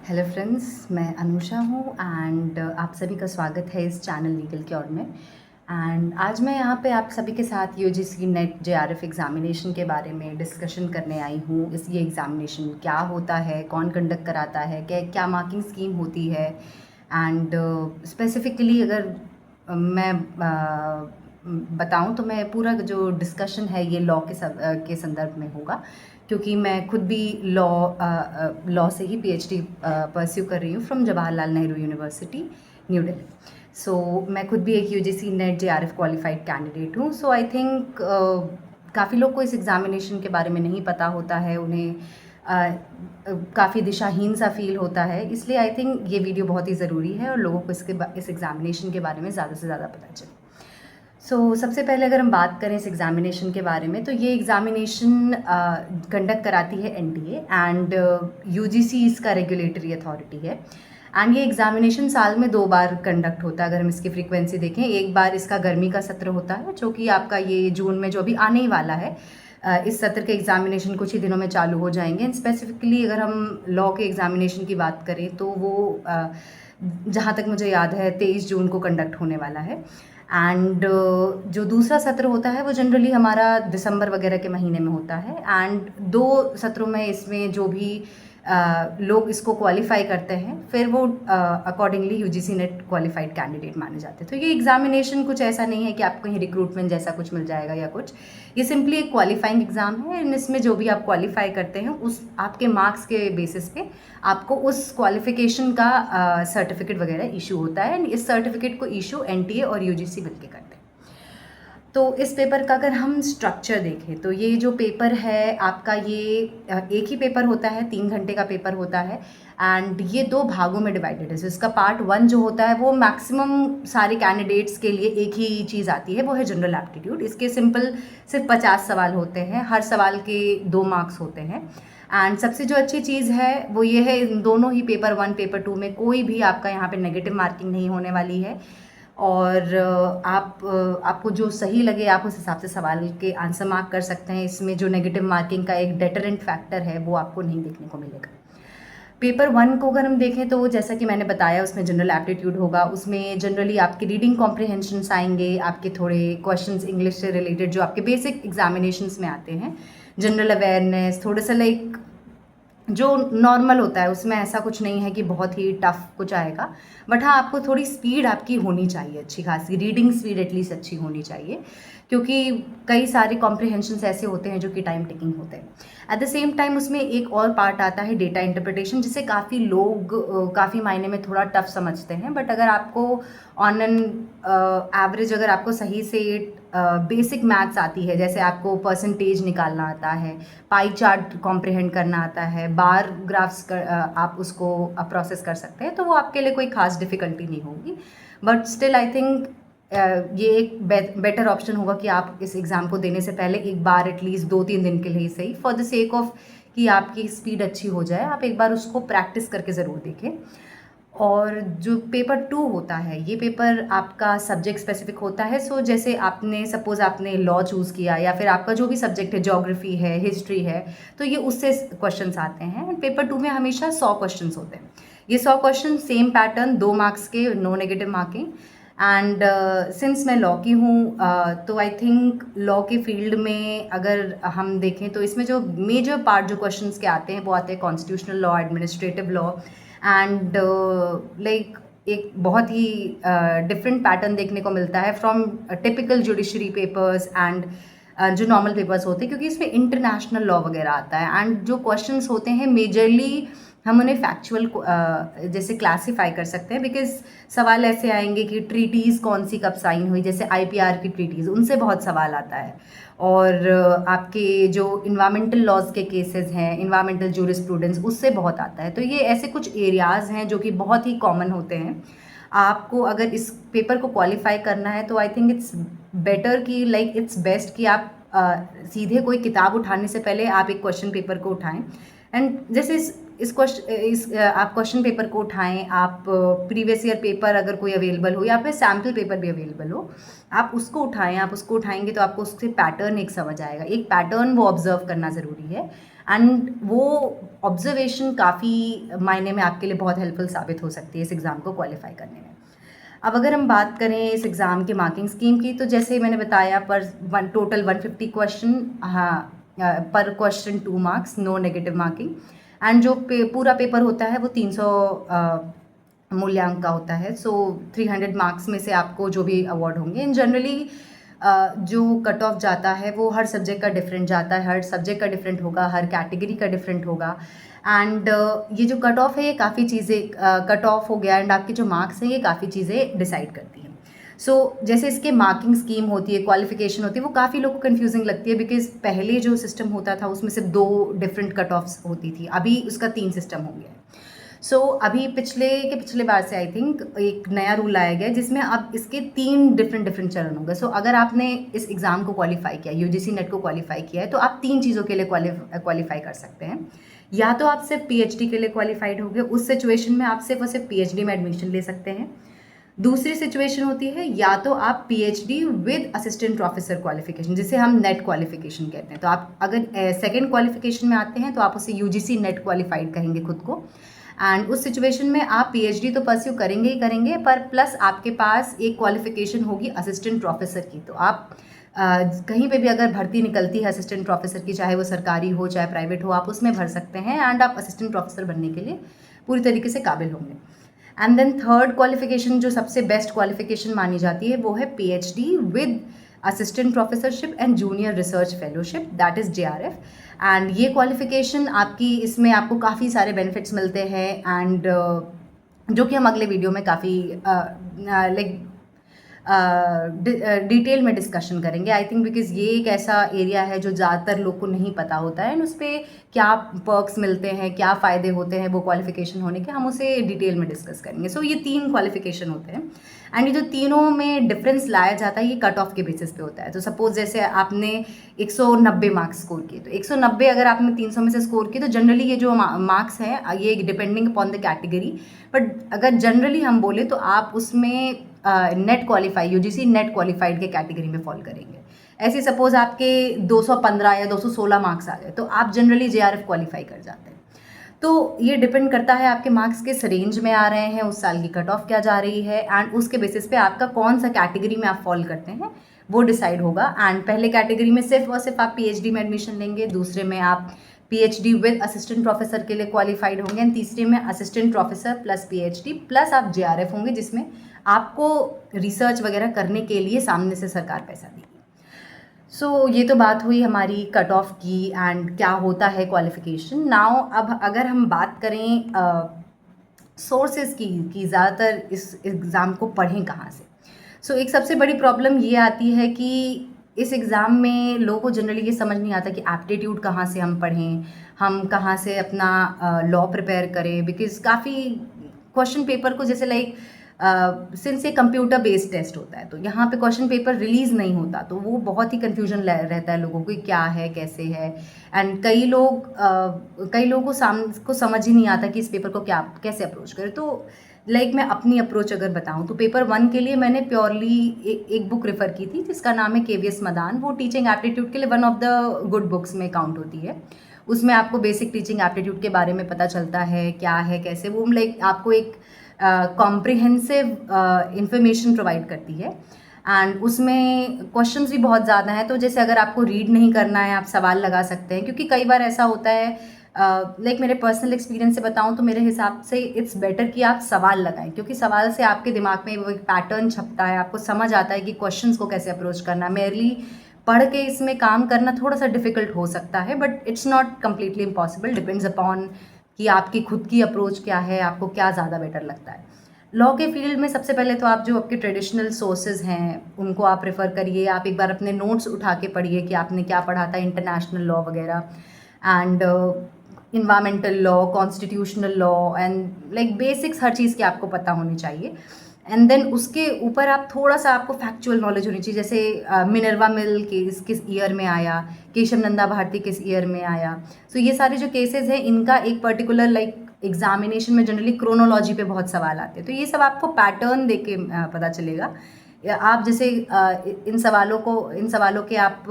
Hello friends, मैं अनुषा हूँ and आप सभी का स्वागत है इस चैनल लीगल क्योर में। एंड आज मैं यहाँ पे आप सभी के साथ यूजीसी नेट जेआरएफ एग्ज़ामिनेशन के बारे में डिस्कशन करने आई हूँ। ये एग्ज़ामिनेशन क्या होता है, कौन कंडक्ट कराता है, क्या मार्किंग स्कीम होती है एंड स्पेसिफिकली अगर मैं बताऊँ तो मैं पूरा जो डिस्कशन है ये लॉ के संदर्भ में होगा, क्योंकि मैं खुद भी लॉ से ही पीएचडी परस्यू कर रही हूँ from Jawaharlal Nehru university new Delhi. So मैं खुद भी एक UGC NET JRF qualified candidate हूँ। सो आई थिंक काफ़ी लोग को इस एग्ज़ामिनेशन के बारे में नहीं पता होता है, उन्हें काफ़ी दिशाहीन सा फील होता है, इसलिए आई थिंक ये वीडियो बहुत ही ज़रूरी है और लोगों को इस एग्ज़ामिनेशन के बारे में ज़्यादा से ज़्यादा पता चले। सबसे पहले अगर हम बात करें इस एग्ज़ामिनेशन के बारे में, तो ये एग्ज़ामिनेशन कंडक्ट कराती है एनटीए एंड यूजीसी इसका रेगुलेटरी अथॉरिटी है। एंड ये एग्ज़ामिनेशन साल में 2 बार कंडक्ट होता है। अगर हम इसकी फ्रीक्वेंसी देखें, एक बार इसका गर्मी का सत्र होता है जो कि आपका ये जून में जो अभी आने ही वाला है। इस सत्र के एग्ज़ामिनेशन कुछ ही दिनों में चालू हो जाएंगे। एंड स्पेसिफिकली अगर हम लॉ के एग्ज़ामिनेशन की बात करें तो वो जहाँ तक मुझे याद है 23 जून को कंडक्ट होने वाला है। एंड जो दूसरा सत्र होता है वो जनरली हमारा दिसंबर वगैरह के महीने में होता है। एंड 2 सत्रों में इसमें जो भी लोग इसको क्वालिफाई करते हैं, फिर वो accordingly UGC net qualified candidate माने जाते हैं। तो ये एग्ज़ामिनेशन कुछ ऐसा नहीं है कि आपको कहीं रिक्रूटमेंट जैसा कुछ मिल जाएगा या कुछ। ये सिंपली एक क्वालिफाइंग एग्ज़ाम है एंड इसमें जो भी आप क्वालिफाई करते हैं उस आपके मार्क्स के बेसिस पे आपको उस क्वालिफिकेशन का सर्टिफिकेट वगैरह इशू होता है। एंड इस सर्टिफिकेट को इशू एनटीए और यूजीसी मिलकर करते हैं। तो इस पेपर का अगर हम स्ट्रक्चर देखें तो ये जो पेपर है आपका, ये एक ही पेपर होता है, 3 घंटे का पेपर होता है एंड ये 2 भागों में डिवाइडेड है। इसका पार्ट 1 जो होता है वो मैक्सिमम सारे कैंडिडेट्स के लिए एक ही चीज़ आती है, वो है जनरल एप्टीट्यूड। इसके सिर्फ 50 सवाल होते हैं, हर सवाल के 2 मार्क्स होते हैं। एंड सबसे जो अच्छी चीज़ है वो ये है, इन दोनों ही पेपर 1 पेपर 2 में कोई भी आपका यहाँ पे नेगेटिव मार्किंग नहीं होने वाली है। और आपको जो सही लगे आप उस हिसाब से सवाल के आंसर मार्क कर सकते हैं। इसमें जो नेगेटिव मार्किंग का एक डेटरेंट फैक्टर है वो आपको नहीं देखने को मिलेगा। पेपर 1 को अगर हम देखें तो जैसा कि मैंने बताया, उसमें जनरल एप्टीट्यूड होगा। उसमें जनरली आपके रीडिंग कॉम्प्रिहेंशंस आएंगे, आपके थोड़े क्वेश्चंस इंग्लिश से रिलेटेड जो आपके बेसिक एग्जामिनेशंस में आते हैं, जनरल अवेयरनेस, थोड़ा सा लाइक जो नॉर्मल होता है, उसमें ऐसा कुछ नहीं है कि बहुत ही टफ कुछ आएगा। बट हाँ, आपको थोड़ी स्पीड आपकी होनी चाहिए, अच्छी खासी रीडिंग स्पीड एटलीस्ट अच्छी होनी चाहिए, क्योंकि कई सारे कॉम्प्रिहेंशंस ऐसे होते हैं जो कि टाइम टेकिंग होते हैं। एट द सेम टाइम उसमें एक और पार्ट आता है डेटा इंटरप्रिटेशन, जिसे काफ़ी लोग काफ़ी मायने में थोड़ा टफ समझते हैं। बट अगर आपको ऑन एन एवरेज अगर आपको सही से बेसिक मैथ्स आती है, जैसे आपको परसेंटेज निकालना आता है, पाई चार्ट कॉम्प्रिहेंड करना आता है, बार ग्राफ्स आप उसको प्रोसेस कर सकते हैं, तो वो आपके लिए कोई खास डिफ़िकल्टी नहीं होगी। बट स्टिल आई थिंक ये एक बेटर ऑप्शन होगा कि आप इस एग्ज़ाम को देने से पहले एक बार एटलीस्ट 2-3 दिन के लिए सही, फॉर द सेक ऑफ कि आपकी स्पीड अच्छी हो जाए, आप एक बार उसको प्रैक्टिस करके ज़रूर देखें। और जो पेपर 2 होता है, ये पेपर आपका सब्जेक्ट स्पेसिफिक होता है। जैसे आपने सपोज़ आपने लॉ चूज़ किया या फिर आपका जो भी सब्जेक्ट है, ज्योग्राफी है, हिस्ट्री है, तो ये उससे क्वेश्चंस आते हैं। पेपर 2 में हमेशा 100 क्वेश्चंस होते हैं। ये 100 क्वेश्चन सेम पैटर्न, 2 मार्क्स के, no negative marking. And since मैं लॉ की हूँ, तो आई थिंक लॉ के फील्ड में अगर हम देखें तो इसमें जो मेजर पार्ट जो क्वेश्चंस के आते हैं वो आते हैं constitutional law, administrative law and like एक बहुत ही डिफरेंट पैटर्न देखने को मिलता है from typical judiciary papers and जो नॉर्मल पेपर्स होते हैं, क्योंकि इसमें इंटरनेशनल लॉ वगैरह आता है। एंड जो क्वेश्चंस होते हैं मेजरली हम उन्हें फैक्चुअल जैसे क्लासीफाई कर सकते हैं, बिकॉज सवाल ऐसे आएंगे कि ट्रीटीज़ कौन सी कब साइन हुई, जैसे आईपीआर की ट्रीटीज़, उनसे बहुत सवाल आता है। और आपके जो इन्वायरमेंटल लॉज के केसेस हैं, इन्वायरमेंटल जूरिस्प्रूडेंस, उससे बहुत आता है। तो ये ऐसे कुछ एरियाज़ हैं जो कि बहुत ही कॉमन होते हैं। आपको अगर इस पेपर को क्वालिफाई करना है तो आई थिंक इट्स बेटर कि लाइक इट्स बेस्ट कि आप सीधे कोई किताब उठाने से पहले आप एक क्वेश्चन पेपर को उठाएं। एंड जैसे आप क्वेश्चन पेपर को उठाएं, आप प्रीवियस ईयर पेपर अगर कोई अवेलेबल हो या फिर सैम्पल पेपर भी अवेलेबल हो, आप उसको उठाएं। आप उसको उठाएंगे तो आपको उससे पैटर्न एक समझ आएगा, एक पैटर्न वो ऑब्जर्व करना ज़रूरी है। एंड वो ऑब्जर्वेशन काफ़ी मायने में आपके लिए बहुत हेल्पफुल साबित हो सकती है इस एग्ज़ाम को क्वालिफाई करने में। अब अगर हम बात करें इस एग्ज़ाम के मार्किंग स्कीम की, तो जैसे मैंने बताया टोटल 150 क्वेश्चन, हाँ, पर question 2 marks, no negative marking. And जो पूरा पेपर होता है वो 300 मूल्यांक का होता है। सो 300 मार्क्स में से आपको जो भी अवार्ड होंगे, इन जनरली जो कट ऑफ जाता है वो हर सब्जेक्ट का डिफरेंट जाता है, हर सब्जेक्ट का डिफरेंट होगा, हर कैटेगरी का डिफरेंट होगा। एंड ये जो कट ऑफ है ये काफ़ी चीज़ें, कट ऑफ हो गया एंड आपके जो मार्क्स हैं ये काफ़ी चीज़ें डिसाइड करती हैं। सो जैसे इसके मार्किंग स्कीम होती है, क्वालिफिकेशन होती है, वो काफ़ी लोगों को कन्फ्यूजिंग लगती है, बिकॉज पहले जो सिस्टम होता था उसमें सिर्फ 2 डिफरेंट कट ऑफ्स होती थी, अभी उसका 3 सिस्टम हो गया है। सो अभी पिछले बार से आई थिंक एक नया रूल लाया गया है जिसमें अब इसके 3 डिफरेंट चरण होंगे। सो अगर आपने इस एग्ज़ाम को क्वालिफाई किया, यूजीसी नेट को क्वालिफाई किया है, तो आप 3 चीज़ों के लिए क्वालिफाई कर सकते हैं। या तो आप सिर्फ पीएचडी के लिए क्वालिफाइड हो गए, उस सिचुएशन में आप सिर्फ और सिर्फ पीएचडी में एडमिशन ले सकते हैं। दूसरी सिचुएशन होती है या तो आप PhD with assistant professor qualification, जिसे हम नेट क्वालिफिकेशन कहते हैं। तो आप अगर सेकेंड क्वालिफिकेशन में आते हैं तो आप उसे यूजीसी नेट क्वालिफाइड कहेंगे खुद को। एंड उस सिचुएशन में आप पीएचडी तो परस्यू करेंगे ही करेंगे, पर प्लस आपके पास एक क्वालिफिकेशन होगी असिस्टेंट प्रोफेसर की। तो आप कहीं पे भी अगर भर्ती निकलती है असिस्टेंट प्रोफेसर की, चाहे वो सरकारी हो चाहे प्राइवेट हो, आप उसमें भर सकते हैं एंड आप असिस्टेंट प्रोफेसर बनने के लिए पूरी तरीके से काबिल होंगे। एंड देन थर्ड क्वालिफिकेशन जो सबसे बेस्ट क्वालिफिकेशन मानी जाती है वो है PhD with assistant professorship and junior research fellowship, that is JRF. And ये क्वालिफिकेशन आपकी, इसमें आपको काफ़ी सारे बेनिफिट्स मिलते हैं एंड जो कि हम अगले वीडियो में काफ़ी लाइक डिटेल में डिस्कशन करेंगे आई थिंक, बिकॉज ये एक ऐसा एरिया है जो ज़्यादातर लोग को नहीं पता होता है एंड उस पर क्या पर्क्स मिलते हैं, क्या फ़ायदे होते हैं वो क्वालिफिकेशन होने के, हम उसे डिटेल में डिस्कस करेंगे। सो ये 3 क्वालिफिकेशन होते हैं एंड ये जो तीनों में डिफरेंस लाया जाता है ये कट ऑफ के बेसिस पे होता है। तो सपोज जैसे आपने 190 मार्क्स स्कोर किए, तो 190 अगर आपने 300 में से स्कोर किए, तो जनरली ये जो मार्क्स हैं ये depending upon the category, but अगर जनरली हम बोले तो आप उसमें net qualify, UGC net qualified के कैटेगरी में फॉल करेंगे। ऐसे सपोज आपके 215 या 216 मार्क्स आ गए तो आप जनरली जेआरएफ क्वालिफाई कर जाते हैं। तो ये डिपेंड करता है आपके मार्क्स किस रेंज में आ रहे हैं, उस साल की कट ऑफ क्या जा रही है एंड उसके बेसिस पे आपका कौन सा कैटेगरी में आप फॉल करते हैं वो डिसाइड होगा। एंड पहले कैटेगरी में सिर्फ और सिर्फ आप पीएचडी में एडमिशन लेंगे, दूसरे में आप पीएचडी विद असिस्टेंट प्रोफेसर के लिए क्वालिफाइड होंगे एंड तीसरे में assistant professor plus PhD plus आप जेआरएफ होंगे, जिसमें आपको रिसर्च वगैरह करने के लिए सामने से सरकार पैसा देगी। सो ये तो बात हुई हमारी कट ऑफ की एंड क्या होता है क्वालिफिकेशन। नाउ अब अगर हम बात करें सोर्सेज की ज़्यादातर इस एग्ज़ाम को पढ़ें कहाँ से। सो एक सबसे बड़ी प्रॉब्लम ये आती है कि इस एग्ज़ाम में लोगों को जनरली ये समझ नहीं आता कि एप्टीट्यूड कहाँ से हम पढ़ें, हम कहाँ से अपना लॉ प्रिपेयर करें, बिकॉज काफ़ी क्वेश्चन पेपर को जैसे लाइक सिंस ये कंप्यूटर बेस्ड टेस्ट होता है तो यहाँ पे क्वेश्चन पेपर रिलीज़ नहीं होता, तो वो बहुत ही कन्फ्यूजन रहता है लोगों को कि क्या है कैसे है। एंड कई लोगों को समझ ही नहीं आता कि इस पेपर को क्या कैसे अप्रोच करें। तो लाइक मैं अपनी अप्रोच अगर बताऊँ तो पेपर 1 के लिए मैंने प्योरली एक बुक रेफ़र की थी जिसका नाम है केवीएस मदान। वो टीचिंग एप्टीट्यूड के लिए one of the good books में काउंट होती है। उसमें आपको बेसिक टीचिंग एप्टीट्यूड के बारे में पता चलता है क्या है कैसे, वो लाइक आपको एक कॉम्प्रिहेंसिव इंफॉर्मेशन प्रोवाइड करती है एंड उसमें क्वेश्चंस भी बहुत ज़्यादा हैं। तो जैसे अगर आपको रीड नहीं करना है आप सवाल लगा सकते हैं, क्योंकि कई बार ऐसा होता है लाइक मेरे पर्सनल एक्सपीरियंस से बताऊं तो मेरे हिसाब से इट्स बेटर कि आप सवाल लगाएं, क्योंकि सवाल से आपके दिमाग में वो एक पैटर्न छपता है, आपको समझ आता है कि क्वेश्चंस को कैसे अप्रोच करना। मेरली पढ़ के इसमें काम करना थोड़ा सा डिफिकल्ट हो सकता है, but it's not completely impossible, depends upon कि आपकी खुद की अप्रोच क्या है, आपको क्या ज़्यादा बेटर लगता है। लॉ के फील्ड में सबसे पहले तो आप जो आपके ट्रेडिशनल सोर्सेज हैं उनको आप रेफ़र करिए, आप एक बार अपने नोट्स उठा के पढ़िए कि आपने क्या पढ़ा था, इंटरनेशनल लॉ वगैरह and environmental law, constitutional law and like basics हर चीज़ की आपको पता होनी चाहिए। एंड देन उसके ऊपर आप थोड़ा सा आपको फैक्चुअल नॉलेज होनी चाहिए, जैसे मिनर्वा मिल केस किस ईयर में आया, केशव नंदा भारती किस ईयर में आया। सो ये सारे जो केसेस हैं इनका एक पर्टिकुलर लाइक एग्जामिनेशन में जनरली क्रोनोलॉजी पे बहुत सवाल आते हैं, तो ये सब आपको पैटर्न देख के पता चलेगा। आप जैसे इन सवालों के आप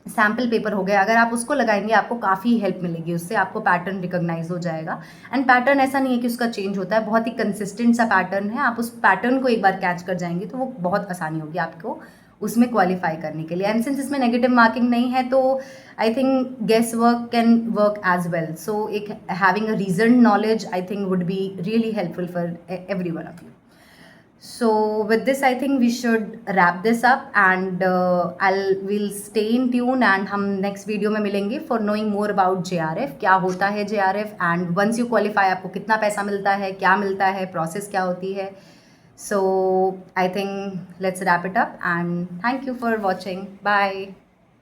सैम्पल पेपर हो गया, अगर आप उसको लगाएंगे आपको काफ़ी हेल्प मिलेगी उससे, आपको पैटर्न रिकॉग्नाइज हो जाएगा। एंड पैटर्न ऐसा नहीं है कि उसका चेंज होता है, बहुत ही कंसिस्टेंट सा पैटर्न है, आप उस पैटर्न को एक बार कैच कर जाएंगे तो वो बहुत आसानी होगी आपको उसमें क्वालिफाई करने के लिए। एंड सिंस इसमें नेगेटिव मार्किंग नहीं है तो I think guess work can work as well. So एक having a reason knowledge I think would be really helpful for every one of you. So with this, I think we should wrap this up, and we'll stay in tune, and हम next video में मिलेंगे for knowing more about JRF, क्या होता है JRF, and once you qualify आपको कितना पैसा मिलता है, क्या मिलता है, process क्या होती है. So I think let's wrap it up, and thank you for watching. Bye.